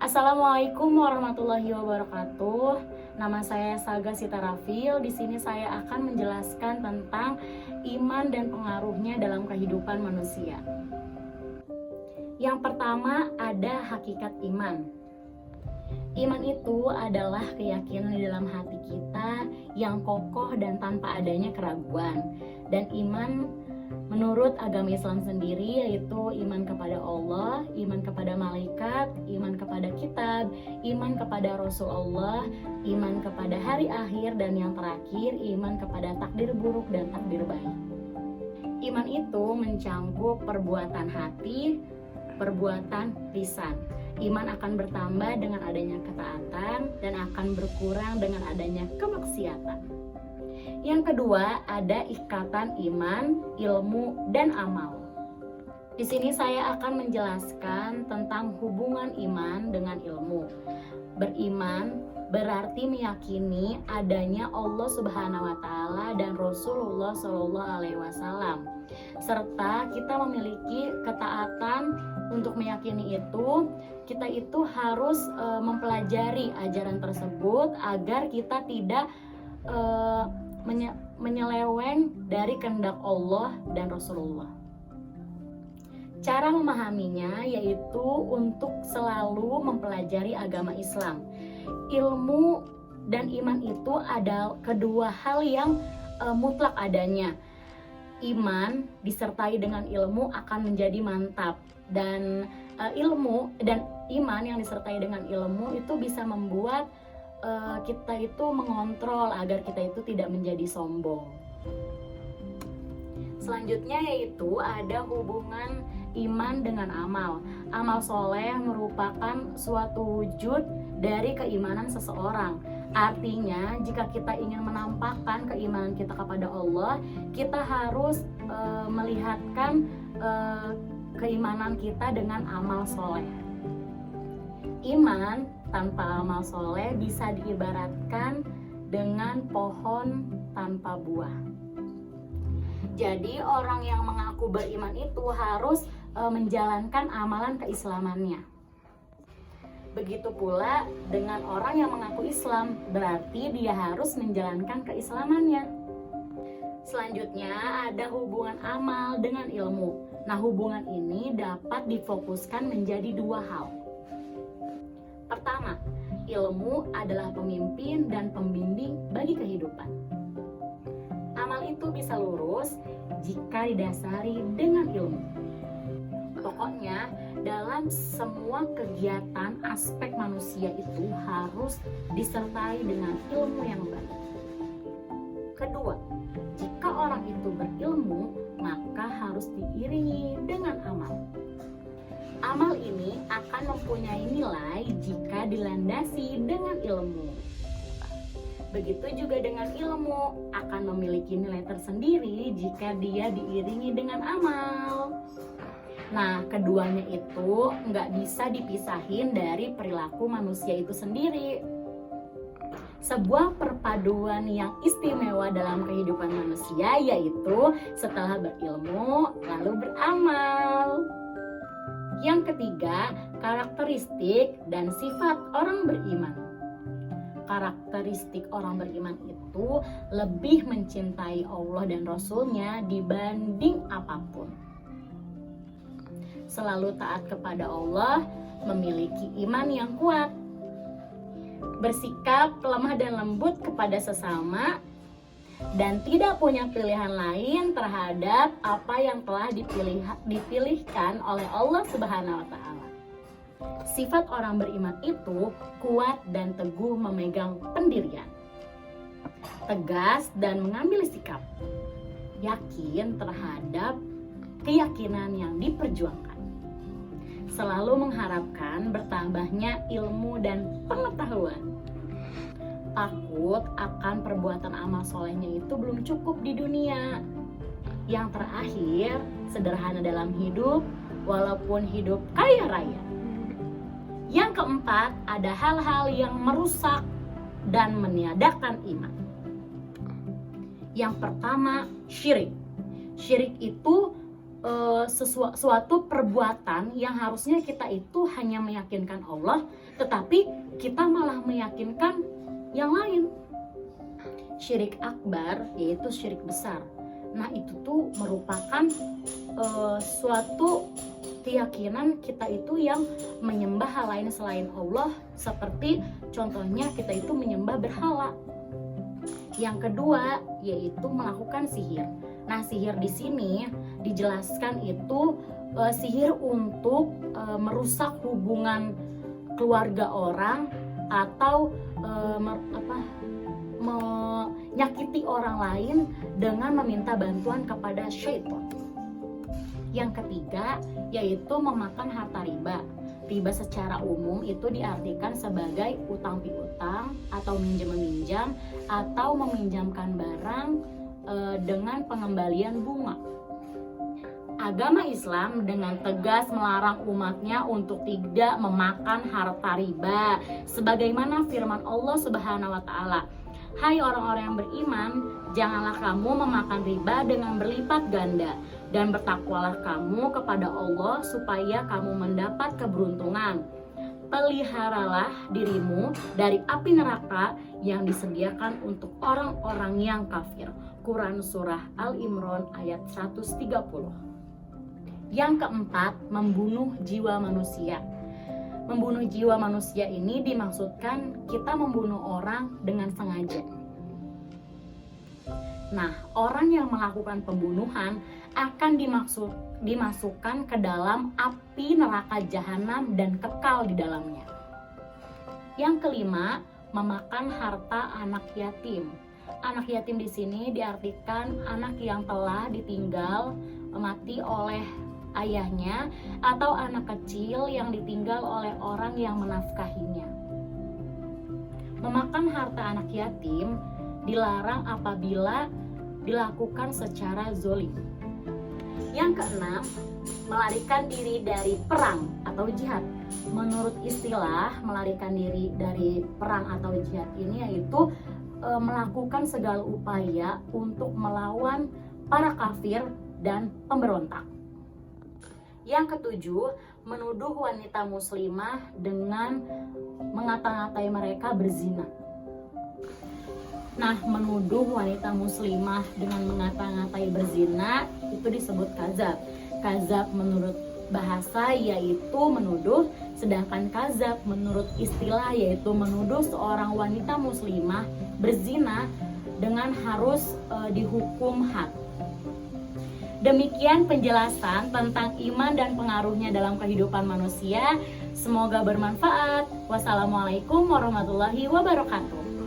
Assalamualaikum warahmatullahi wabarakatuh. Nama saya Saga Sitarafil. Di sini saya akan menjelaskan tentang iman dan pengaruhnya dalam kehidupan manusia. Yang pertama ada hakikat iman. Iman itu adalah keyakinan di dalam hati kita yang kokoh dan tanpa adanya keraguan. Dan iman menurut agama Islam sendiri yaitu iman kepada Allah, iman kepada malaikat, iman kepada kitab, iman kepada Rasulullah, iman kepada hari akhir, dan yang terakhir iman kepada takdir buruk dan takdir baik. Iman itu mencakup perbuatan hati, perbuatan lisan. Iman akan bertambah dengan adanya ketaatan dan akan berkurang dengan adanya kemaksiatan. Yang kedua, ada ikatan iman, ilmu, dan amal. Di sini saya akan menjelaskan tentang hubungan iman dengan ilmu. Beriman berarti meyakini adanya Allah Subhanahu wa taala dan Rasulullah Shallallahu alaihi wasallam. Serta kita memiliki ketaatan untuk meyakini itu, kita itu harus mempelajari ajaran tersebut agar kita tidak menyeleweng dari kehendak Allah dan Rasulullah. Cara memahaminya yaitu untuk selalu mempelajari agama Islam. Ilmu dan iman itu adalah kedua hal yang mutlak adanya. Iman disertai dengan ilmu akan menjadi mantap, dan ilmu dan iman yang disertai dengan ilmu itu bisa membuat kita itu mengontrol agar kita itu tidak menjadi sombong. Selanjutnya yaitu ada hubungan iman dengan amal. Amal soleh merupakan suatu wujud dari keimanan seseorang. Artinya jika kita ingin menampakkan keimanan kita kepada Allah, kita harus melihatkan keimanan kita dengan amal soleh. Iman tanpa amal soleh bisa diibaratkan dengan pohon tanpa buah. Jadi orang yang mengaku beriman itu harus menjalankan amalan keislamannya. Begitu pula dengan orang yang mengaku Islam, berarti dia harus menjalankan keislamannya. Selanjutnya ada hubungan amal dengan ilmu. Nah, hubungan ini dapat difokuskan menjadi dua hal. Pertama, ilmu adalah pemimpin dan pembimbing bagi kehidupan. Amal itu bisa lurus jika didasari dengan ilmu. Pokoknya, dalam semua kegiatan aspek manusia itu harus disertai dengan ilmu yang baik. Kedua, jika orang itu berilmu, maka harus diiringi dengan amal. Amal ini akan mempunyai nilai jika dilandasi dengan ilmu. Begitu juga dengan ilmu akan memiliki nilai tersendiri jika dia diiringi dengan amal. Nah, keduanya itu nggak bisa dipisahin dari perilaku manusia itu sendiri. Sebuah perpaduan yang istimewa dalam kehidupan manusia yaitu setelah berilmu lalu beramal. Yang ketiga, karakteristik dan sifat orang beriman. Karakteristik orang beriman itu lebih mencintai Allah dan Rasul-Nya dibanding apapun. Selalu taat kepada Allah, memiliki iman yang kuat, bersikap lemah dan lembut kepada sesama, dan tidak punya pilihan lain terhadap apa yang telah dipilihkan oleh Allah Subhanahu wa taala. Sifat orang beriman itu kuat dan teguh memegang pendirian, tegas dan mengambil sikap, yakin terhadap keyakinan yang diperjuangkan, selalu mengharapkan bertambahnya ilmu dan pengetahuan, takut akan perbuatan amal solehnya itu belum cukup di dunia. Yang terakhir, sederhana dalam hidup walaupun hidup kaya raya. Yang keempat, ada hal-hal yang merusak dan meniadakan iman. Yang pertama, syirik. Syirik itu suatu perbuatan yang harusnya kita itu hanya meyakinkan Allah, tetapi kita malah meyakinkan yang lain. Syirik akbar yaitu syirik besar. Nah, itu tuh merupakan suatu keyakinan kita itu yang menyembah hal lain selain Allah, seperti contohnya kita itu menyembah berhala. Yang kedua yaitu melakukan sihir. Nah, sihir di sini dijelaskan itu sihir untuk merusak hubungan keluarga orang atau menyakiti orang lain dengan meminta bantuan kepada syaitan. Yang ketiga yaitu memakan harta riba. Riba secara umum itu diartikan sebagai utang piutang atau minjam-meminjam atau meminjamkan barang dengan pengembalian bunga. Agama Islam dengan tegas melarang umatnya untuk tidak memakan harta riba, sebagaimana firman Allah Subhanahu wa taala, "Hai orang-orang yang beriman, janganlah kamu memakan riba dengan berlipat ganda, dan bertakwalah kamu kepada Allah supaya kamu mendapat keberuntungan. Peliharalah dirimu dari api neraka yang disediakan untuk orang-orang yang kafir." Quran Surah Al-Imran ayat 130. Yang keempat, membunuh jiwa manusia. Membunuh jiwa manusia ini dimaksudkan kita membunuh orang dengan sengaja. Nah, orang yang melakukan pembunuhan akan dimasukkan ke dalam api neraka jahanam dan kekal di dalamnya. Yang kelima, memakan harta anak yatim. Anak yatim di sini diartikan anak yang telah ditinggal mati oleh ayahnya atau anak kecil yang ditinggal oleh orang yang menafkahinya. Memakan harta anak yatim dilarang apabila dilakukan secara zolim. Yang keenam, melarikan diri dari perang atau jihad. Menurut istilah, melarikan diri dari perang atau jihad ini yaitu melakukan segala upaya untuk melawan para kafir dan pemberontak. Yang ketujuh, menuduh wanita muslimah dengan mengata-ngatai mereka berzina. Nah, menuduh wanita muslimah dengan mengata-ngatai berzina itu disebut kazab. Kazab menurut bahasa yaitu menuduh, sedangkan kazab menurut istilah yaitu menuduh seorang wanita muslimah berzina dengan harus dihukum had. Demikian penjelasan tentang iman dan pengaruhnya dalam kehidupan manusia. Semoga bermanfaat. Wassalamualaikum warahmatullahi wabarakatuh.